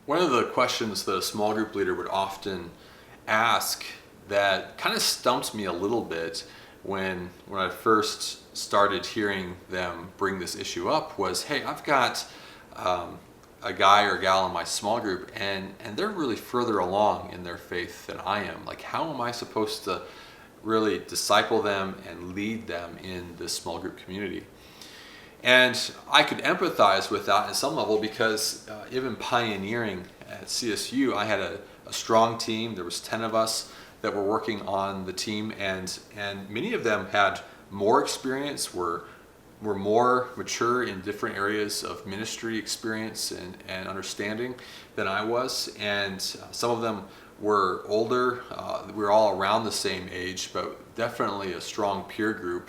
One of the questions that a small group leader would often ask that kind of stumped me a little bit when I first started hearing them bring this issue up was, hey, I've got a guy or gal in my small group and they're really further along in their faith than I am. Like, how am I supposed to really disciple them and lead them in this small group community? And I could empathize with that at some level because even pioneering at CSU, I had a strong team. There was 10 of us that were working on the team, and many of them had more experience, were more mature in different areas of ministry experience and understanding than I was. And some of them were older. We were all around the same age, but definitely a strong peer group.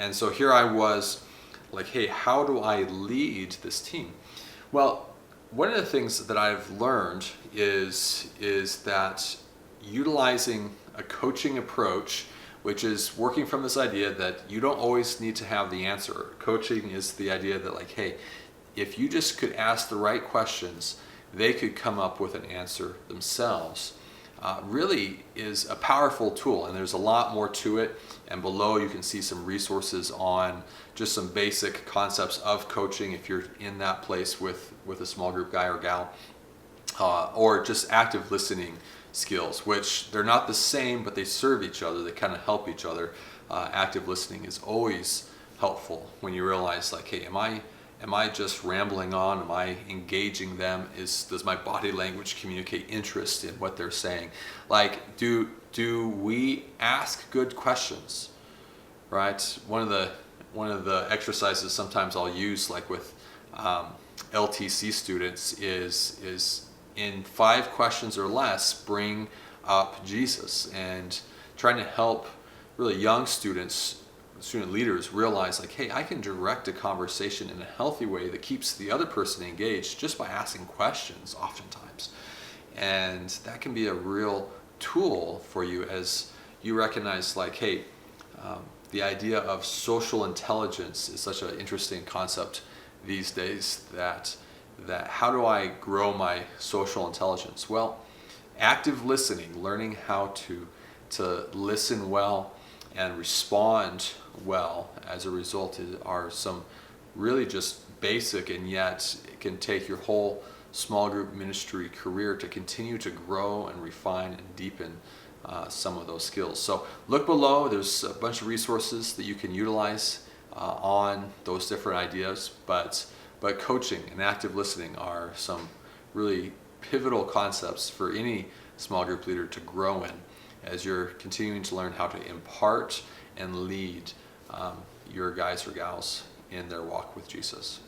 And so here I was like, hey, how do I lead this team? Well, one of the things that I've learned is that utilizing a coaching approach, which is working from this idea that you don't always need to have the answer. Coaching is the idea that, like, hey, if you just could ask the right questions, they could come up with an answer themselves. Really is a powerful tool, and there's a lot more to it. And below you can see some resources on just some basic concepts of coaching if you're in that place with a small group guy or gal, or just active listening skills, which they're not the same, but they serve each other. They kind of help each other. Active listening is always helpful when you realize, like, hey, am I just rambling on? Am I engaging them? Does my body language communicate interest in what they're saying? Like, do we ask good questions? Right? One of the exercises sometimes I'll use, like with LTC students, is in 5 questions or less, bring up Jesus, and trying to help really young student leaders realize, like, hey, I can direct a conversation in a healthy way that keeps the other person engaged just by asking questions oftentimes. And that can be a real tool for you as you recognize, like, hey, the idea of social intelligence is such an interesting concept these days, that how do I grow my social intelligence? Well, active listening, learning how to listen well and respond well as a result are some really just basic, and yet it can take your whole small group ministry career to continue to grow and refine and deepen some of those skills. So look below, there's a bunch of resources that you can utilize on those different ideas, but coaching and active listening are some really pivotal concepts for any small group leader to grow in as you're continuing to learn how to impart and lead your guys or gals in their walk with Jesus.